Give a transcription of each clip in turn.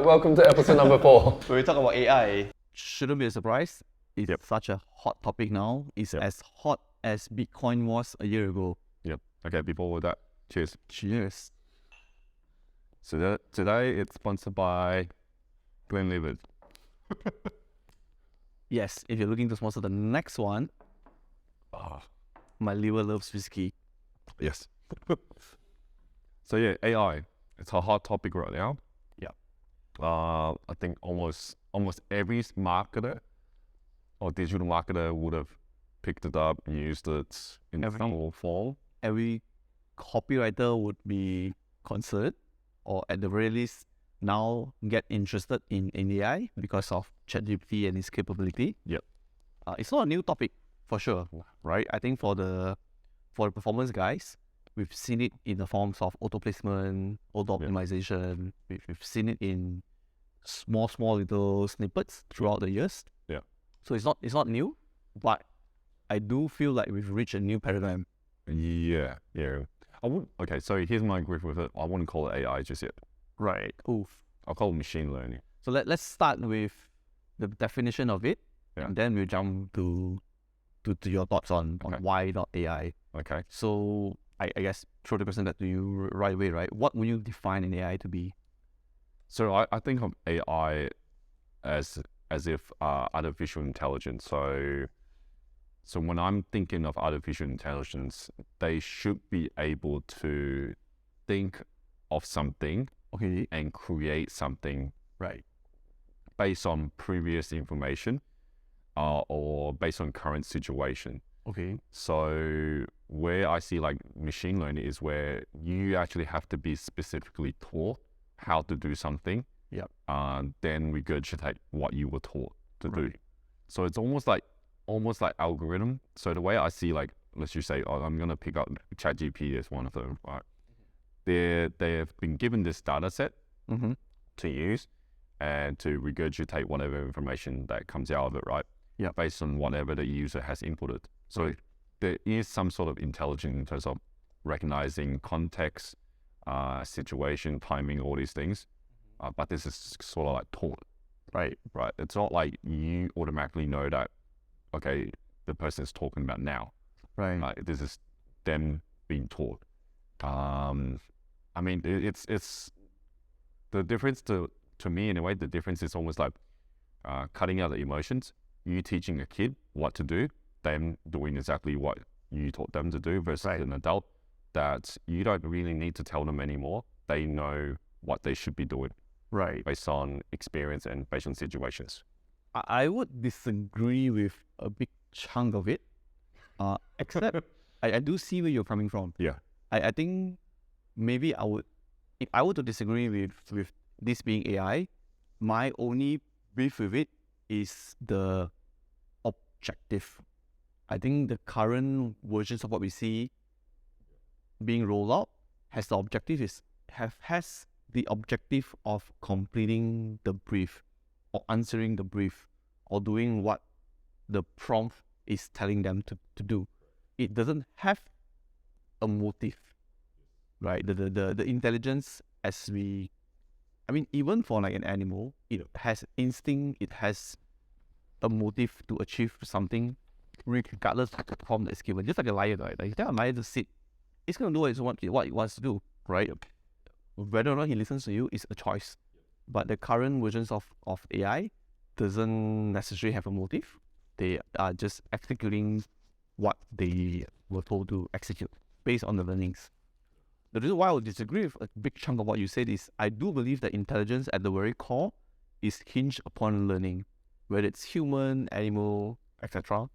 Welcome to episode number 4. When we talk about AI, shouldn't be a surprise. It's such a hot topic now. It's as hot as Bitcoin was a year ago. Yep. Okay, before that, cheers. Cheers. So today it's sponsored by Glenlivet. Yes, if you're looking to sponsor the next one, my liver loves whiskey. Yes. So yeah, AI. It's a hot topic right now. Yeah. I think almost every marketer or digital marketer would have picked it up and used it in some form. Every copywriter would be concerned, or at the very least, now get interested in AI because of ChatGPT and its capability. Yep. It's not a new topic for sure, right? I think for the performance guys, we've seen it in the forms of auto placement, auto optimization. We've seen it in small little snippets throughout the years. Yeah. So it's not new, but I do feel like we've reached a new paradigm. Yeah. Okay, so here's my grief with it. I wouldn't call it AI just yet. Right. Oof. I'll call it machine learning. So let's start with the definition of it, Yeah. and then we'll jump to your thoughts on why not AI. Okay. So I guess throw the question back to you right away, right? What would you define an AI to be? So I think of AI as if artificial intelligence. So when I'm thinking of artificial intelligence, they should be able to think of something Okay. and create something Right. based on previous information or based on current situation. Okay. So where I see like machine learning is where you actually have to be specifically taught how to do something. Yep. Then regurgitate what you were taught to do. So it's almost like algorithm. So the way I see, like, let's just say, I'm gonna pick up ChatGPT as one of them, right? They've been given this data set to use and to regurgitate whatever information that comes out of it, right? Yeah. Based on whatever the user has inputted. So there is some sort of intelligence in terms of recognizing context, situation, timing, all these things. But this is sort of like taught. Right. It's not like you automatically know that, okay, the person is talking about now. Right. This is them being taught. I mean, it's the difference to me anyway. The difference is almost like cutting out the emotions. You teaching a kid what to do, them doing exactly what you taught them to do, versus an adult that you don't really need to tell them anymore. They know what they should be doing. Right. Based on experience and based on situations. I would disagree with a big chunk of it, except I do see where you're coming from. Yeah. I think maybe if I were to disagree with this being AI, my only beef with it is the objective. I think the current versions of what we see being rolled out has the objective of completing the brief or answering the brief or doing what the prompt is telling them to do. It doesn't have a motive, right? The intelligence even for like an animal, it has instinct, it has a motive to achieve something regardless of the prompt that's given. Just like a lion, right? Like, you tell a lion to sit, it's going to do what it wants to do, right? Whether or not he listens to you is a choice. But the current versions of AI doesn't necessarily have a motive. They are just executing what they were told to execute based on the learnings. The reason why I would disagree with a big chunk of what you said is I do believe that intelligence at the very core is hinged upon learning, whether it's human, animal, etc.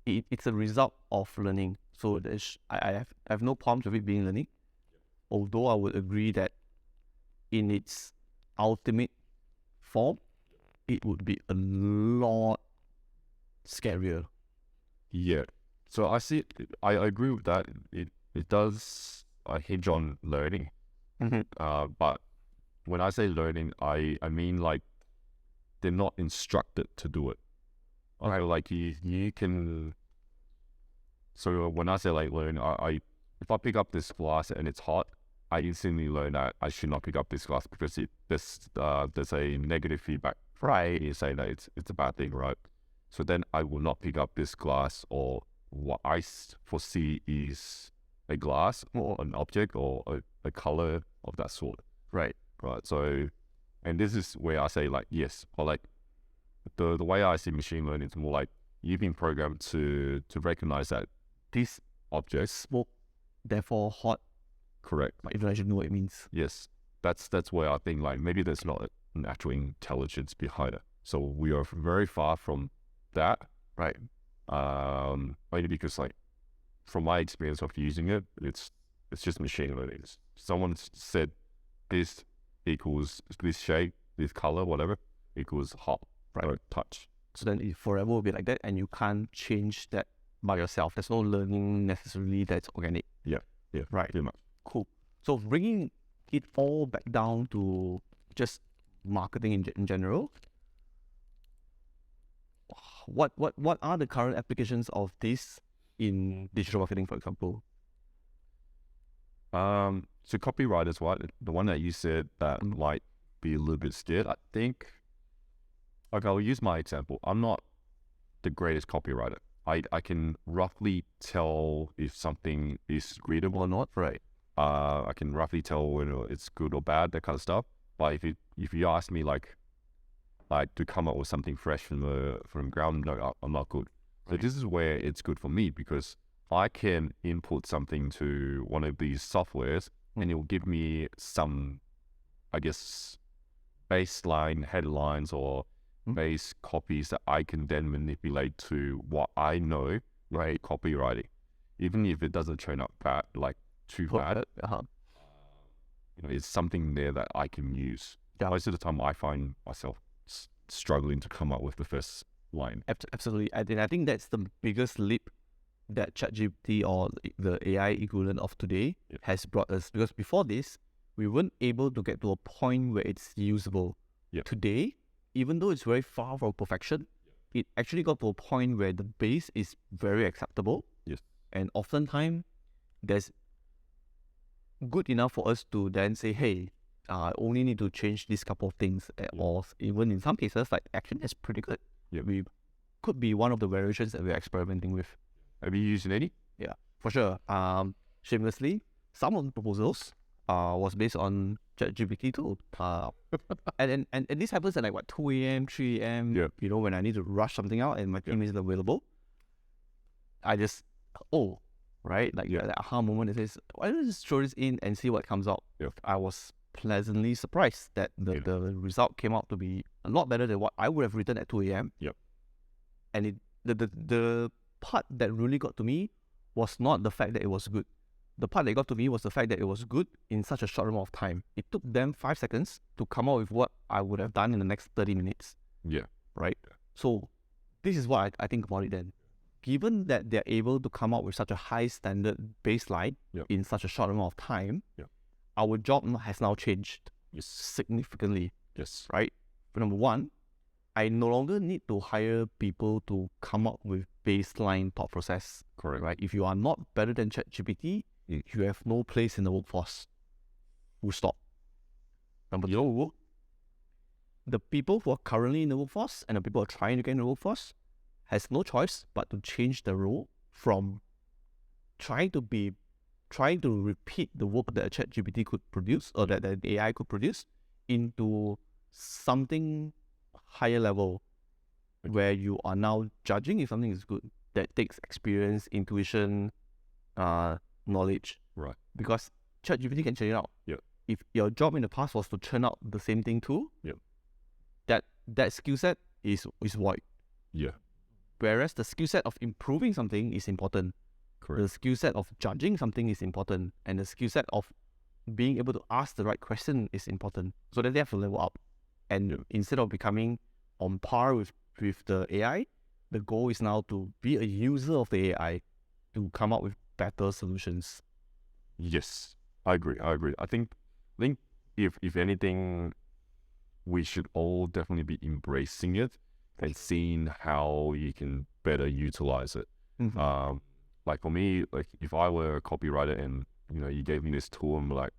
It's a result of learning. So I have no problems with it being learning. Although I would agree that in its ultimate form, it would be a lot scarier. Yeah. So I agree with that. It does hinge on learning. But when I say learning, I mean like they're not instructed to do it. Okay, like you can. So when I say like learn, I if I pick up this glass and it's hot, I instantly learn that I should not pick up this glass because there's a negative feedback. Right. You say that it's a bad thing, right? So then I will not pick up this glass or what I foresee is a glass or an object or a color of that sort. Right. Right. So, and this is where I say like, yes, or like the way I see machine learning is more like you've been programmed to recognize that This objects. smoke, therefore hot, Correct. but even I should know what it means. Yes. That's where I think like maybe there's not an actual intelligence behind it. So we are very far from that. Right. Mainly because like from my experience of using it, it's just machine learning. Someone said this equals this shape, this color, whatever equals hot, Right. or touch. So then it forever will be like that, and you can't change that by yourself. There's no learning necessarily that's organic. Yeah, Right. pretty much. Cool. So bringing it all back down to just marketing in general, what are the current applications of this in digital marketing, for example? So copywriters, right? The one that you said that might be a little bit scared. I think, okay, I'll use my example. I'm not the greatest copywriter. I can roughly tell if something is readable or not. Right. I can roughly tell whether it's good or bad, that kind of stuff. But if you ask me like to come up with something fresh from the ground, no, I'm not good. So Right. this is where it's good for me because I can input something to one of these softwares and it will give me some, I guess, baseline headlines or base copies that I can then manipulate to what I know, right? Copywriting, even if it doesn't turn out bad, like too bad, it's something there that I can use. Yeah. Most of the time, I find myself struggling to come up with the first line. Absolutely. And I think that's the biggest leap that ChatGPT or the AI equivalent of today has brought us. Because before this, we weren't able to get to a point where it's usable. Today, even though it's very far from perfection, it actually got to a point where the base is very acceptable. Yes. And oftentimes, there's good enough for us to then say, hey, I only need to change these couple of things. Or even in some cases, like, actually, that's pretty good. We could be one of the variations that we're experimenting with. Have you used any? Yeah, for sure. Shamelessly, some of the proposals was based on ChatGPT too. And this happens at like what 2 a.m., 3 a.m. Yeah. You know, when I need to rush something out and my team isn't available, I just right, like that aha moment. It says, why don't you just throw this in and see what comes out? Yeah. I was pleasantly surprised that the result came out to be a lot better than what I would have written at 2 a.m. Yep. And the part that really got to me was not the fact that it was good. The part that got to me was the fact that it was good in such a short amount of time. It took them 5 seconds to come up with what I would have done in the next 30 minutes. Yeah. Right? So this is what I think about it then. Given that they're able to come up with such a high standard baseline in such a short amount of time, our job has now changed significantly. Yes. Right? For number one, I no longer need to hire people to come up with baseline thought process. Correct. Right? If you are not better than ChatGPT, you have no place in the workforce. Full stop. Number two, the people who are currently in the workforce and the people who are trying to get in the workforce has no choice but to change the role from trying to repeat the work that a ChatGPT could produce or that the AI could produce into something higher level where you are now judging if something is good. That takes experience, intuition, knowledge. Right. Because ChatGPT can churn it out. Yep. If your job in the past was to churn out the same thing too, that skill set is void. Yeah. Whereas the skill set of improving something is important. Correct. The skill set of judging something is important. And the skill set of being able to ask the right question is important. So that they have to level up. And instead of becoming on par with the AI, the goal is now to be a user of the AI to come up with better solutions. Yes, I agree. I think if anything, we should all definitely be embracing it and seeing how you can better utilize it. like for me, like if I were a copywriter and you gave me this tool, I'm like,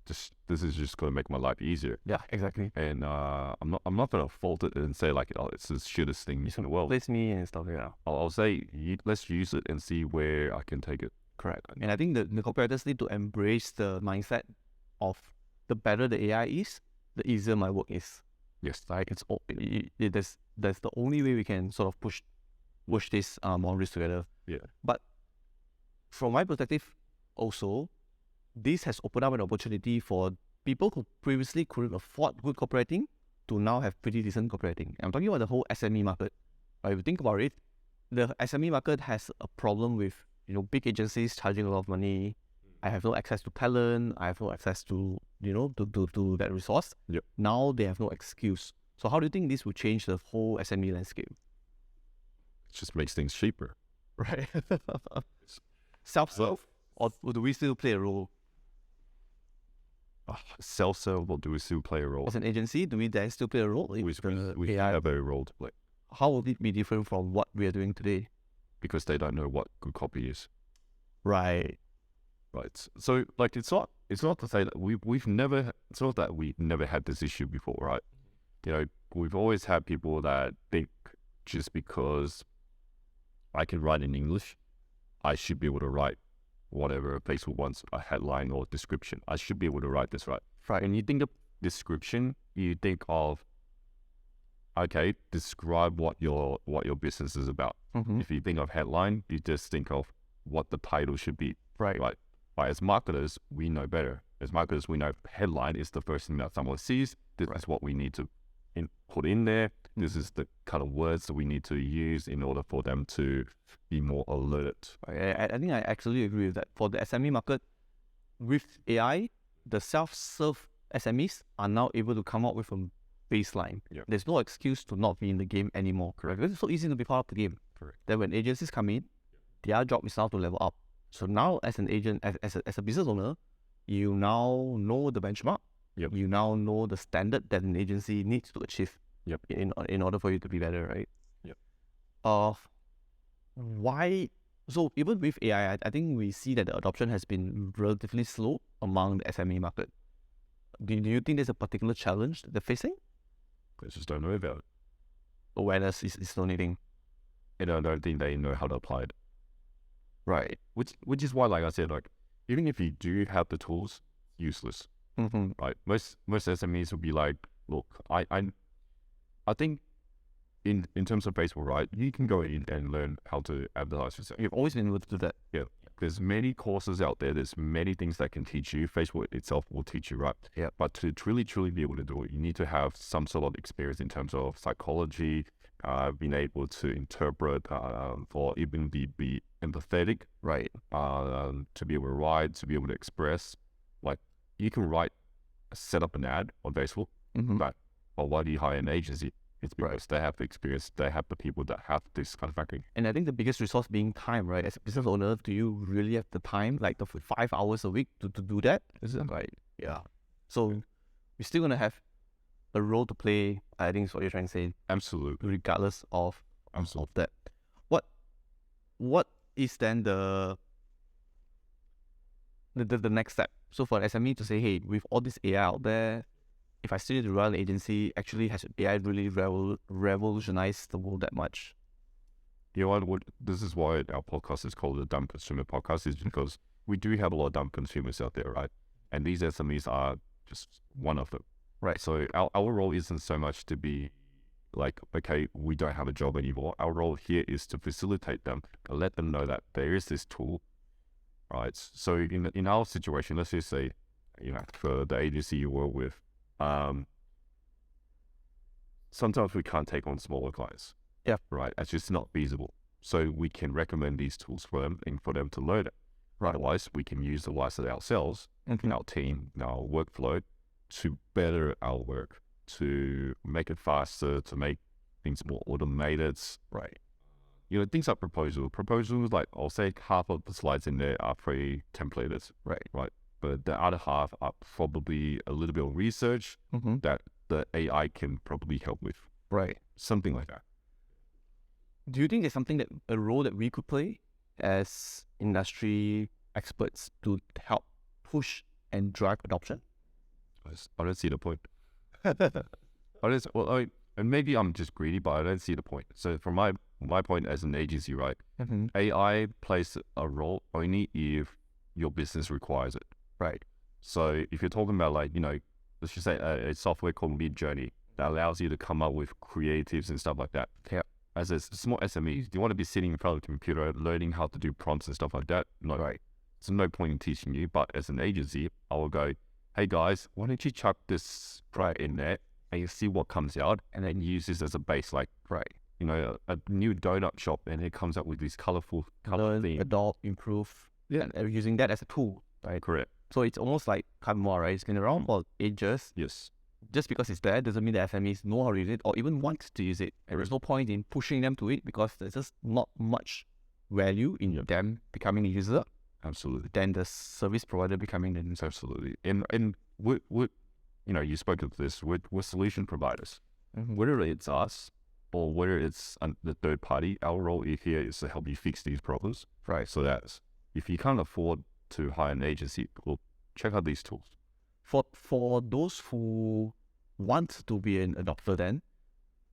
this is just gonna make my life easier. Yeah, exactly. And I'm not gonna fault it and say like, oh, it's the shittest thing in the world. Place me and stuff like that. I'll say let's use it and see where I can take it. Correct. And I think the copywriters need to embrace the mindset of the better the AI is, the easier my work is. Yes. Right? That's the only way we can sort of push these boundaries together. Yeah. But from my perspective, also, this has opened up an opportunity for people who previously couldn't afford good copywriting to now have pretty decent copywriting. I'm talking about the whole SME market. Right? If you think about it, the SME market has a problem with big agencies charging a lot of money. I have no access to talent. I have no access to to that resource. Yep. Now they have no excuse. So how do you think this will change the whole SME landscape? It just makes things cheaper. Right. Self-serve, or do we still play a role? Self-serve, or do we still play a role? As an agency, do we then still play a role? We have a role to play. How will it be different from what we are doing today? Because they don't know what good copy is. Right. Right. So like it's not to say that we've never had this issue before, right? We've always had people that think just because I can write in English, I should be able to write whatever Facebook wants, a headline or description. I should be able to write this right. Right. And you think of description, you think of, okay, describe what your business is about. Mm-hmm. If you think of headline, you just think of what the title should be. Right. Right. But as marketers, we know better. As marketers, we know headline is the first thing that someone sees. This is what we need to put in there. This is the kind of words that we need to use in order for them to be more alerted. I think I actually agree with that. For the SME market, with AI, the self-serve SMEs are now able to come up with a baseline. Yep. There's no excuse to not be in the game anymore. Correct. Because it's so easy to be part of the game. Correct. Then when agencies come in, their job is now to level up. So now as an agent, as a business owner, you now know the benchmark. Yep. You now know the standard that an agency needs to achieve. Yep. In order for you to be better, right? Yep. Why? So even with AI, I think we see that the adoption has been relatively slow among the SME market. Do you think there's a particular challenge that they're facing? They just don't know about it. Awareness is the only thing. And I don't think they know how to apply it. Right. Which is why, like I said, like even if you do have the tools, useless. Mm-hmm. Right. Most SMEs will be like, look, I think in terms of Facebook, right, you can go in and learn how to advertise yourself. You've always been able to do that. Yeah. There's many courses out there. There's many things that can teach you. Facebook itself will teach you, right? Yeah. But to truly be able to do it, you need to have some sort of experience in terms of psychology, being able to interpret, or even be empathetic, Right. to be able to write, to be able to express. Like you can set up an ad on Facebook, Mm-hmm. but why do you hire an agency? It's because they have the experience, they have the people that have this kind of backing. And I think the biggest resource being time, right? As a business owner, do you really have the time, like the 5 hours a week to do that? Is it right? Yeah. So we're still gonna have a role to play. I think is what you're trying to say, Absolutely. regardless of Absolutely. that. What is then the next step? So for an SME to say, hey, with all this AI out there, if I still need to run an agency, actually has AI really revolutionized the world that much? You know what? This is why our podcast is called the Dumb Consumer Podcast, is because we do have a lot of dumb consumers out there, right? And these SMEs are just one of them. Right. So our role isn't so much to be like, okay, we don't have a job anymore. Our role here is to facilitate them, to let them know that there is this tool, right? So in our situation, let's just say, for the agency you work with, sometimes we can't take on smaller clients. Yeah. Right. It's just not feasible. So we can recommend these tools for them and for them to learn it. Right. Otherwise, we can use the likes of ourselves, Mm-hmm. our team, our workflow to better our work, to make it faster, to make things more automated. Right. Things like proposals, like I'll say half of the slides in there are pre-templated. Right. But the other half are probably a little bit of research Mm-hmm. that the AI can probably help with. Right. Something like that. Do you think there's a role that we could play as industry experts to help push and drive adoption? I don't see the point. And maybe I'm just greedy, but I don't see the point. So from my point as an agency, right? Mm-hmm. AI plays a role only if your business requires it. Right. So if you're talking about like, let's just say a software called Midjourney that allows you to come up with creatives and stuff like that. Yeah. As a small SME, do you want to be sitting in front of the computer learning how to do prompts and stuff like that? No. Right. There's no point in teaching you. But as an agency, I will go, hey guys, why don't you chuck this right in there and you see what comes out and then use this as a base, like, Right. a new donut shop and it comes up with this colorful color Learn, theme. adopt, improve. Yeah. And using that as a tool, right? Correct. So it's almost like Canva, right? It's been around for ages. Yes. Just because it's there doesn't mean that SMEs know how to use it or even want to use it. And there's no point in pushing them to it because there's just not much value in them becoming a user Absolutely. than the service provider becoming the user. Absolutely. And you spoke of this, we're solution providers. Mm-hmm. Whether it's us or whether it's the third party, our role here is to help you fix these problems. Right. So that if you can't afford to hire an agency, well, check out these tools. For those who want to be an adopter, then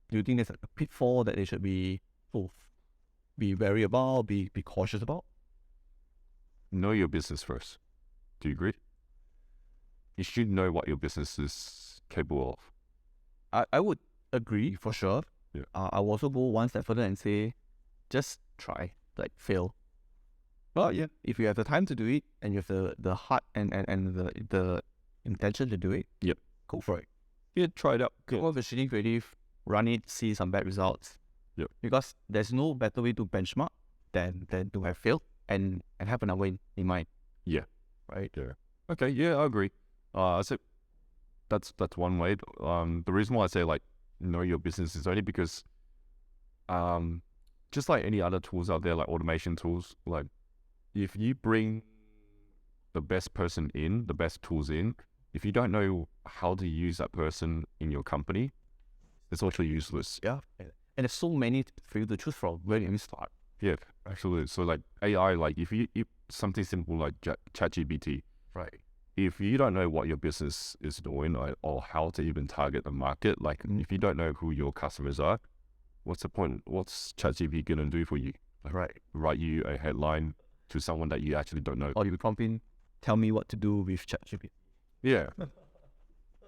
do you think there's a pitfall that they should be wary about, be cautious about? Know your business first. Do you agree? You should know what your business is capable of. I would agree for sure. Yeah. I will also go one step further and say, just try, like fail. But yeah, if you have the time to do it and you have the heart and the intention to do it, Yep. go for it. Yeah, try it out. Come up with shitty creative, run it, see some bad results. Yep. Because there's no better way to benchmark than to have failed and have another win in mind. Yeah. Right? Yeah. Okay, yeah, I agree. So that's one way. The reason why I say like know your business is only because just like any other tools out there, like automation tools, like if you bring the best person in, the best tools in, if you don't know how to use that person in your company, it's actually useless. Yeah. And there's so many for you to choose from. Where do you start? Yeah, absolutely. So like AI, like if something simple like ChatGPT, Right. if you don't know what your business is doing or how to even target the market, like if you don't know who your customers are, what's the point? What's ChatGPT gonna do for you? Like, Right. write you a headline to someone that you actually don't know. Or you prompt in, tell me what to do with ChatGPT. Yeah.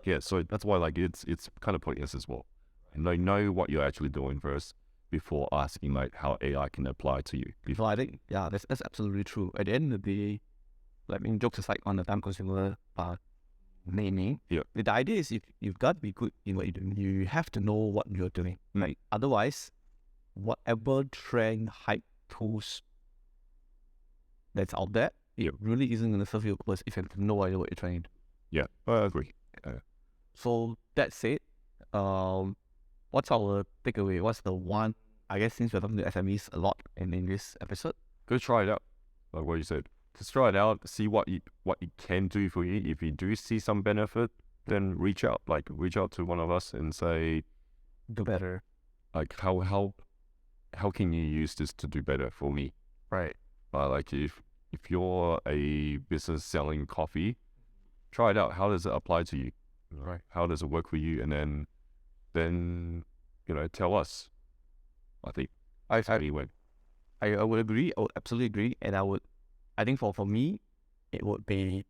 Yeah, so that's why like it's kind of pointless as well. And know what you're actually doing first before asking like how AI can apply to you. So I think, yeah, that's absolutely true. At the end of the day, jokes aside on the time consumer naming, Yeah. the idea is you've got to be good in what you're doing. You have to know what you're doing. Like otherwise, whatever trend, hype, tools that's out there, it really isn't going to serve your purpose if you have no idea what you're trying to do. Yeah, I agree. So that said, what's our takeaway? What's the one, I guess since we're talking to SMEs a lot in this episode? Go try it out. Like what you said. Just try it out, see what it can do for you. If you do see some benefit, then reach out to one of us and say, Do better. like how can you use this to do better for me? Right. Like if you're a business selling coffee, try it out. How does it apply to you? Right. How does it work for you? And then tell us. I think I would agree. I would absolutely agree. And I think for me, it would be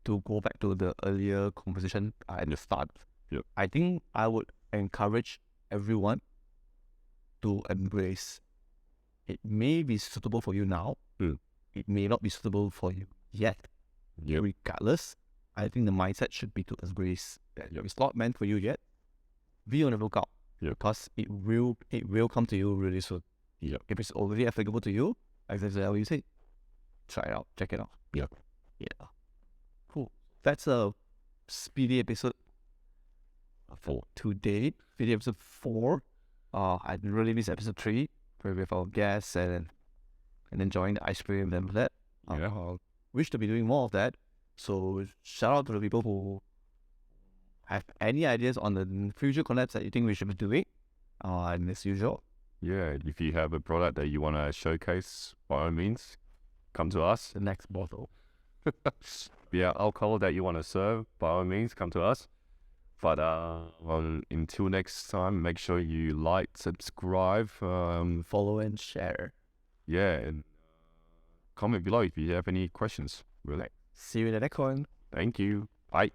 to go back to the earlier conversation at the start. Yep. I think I would encourage everyone to embrace. It may be suitable for you now. It may not be suitable for you yet. Yep. Regardless, I think the mindset should be to embrace that Yep. it's not meant for you yet. Be on the lookout. Yep. Because it will come to you really soon. Yep. If it's already applicable to you, exactly how you say, try it out, check it out. Yep. Yeah. Cool. That's a speedy episode for today. Speedy episode 4. I really miss episode 3 with our guests and enjoying the ice cream and that. Wish to be doing more of that. So shout out to the people who have any ideas on the future collabs that you think we should be doing. And as usual, Yeah, if you have a product that you want to showcase, by all means, come to us. The next bottle. Yeah, alcohol that you want to serve, by all means, come to us. But well, until next time, make sure you like, subscribe, Follow and share. yeah, and comment below if you have any questions. Really. See you in the next one. Thank you. Bye.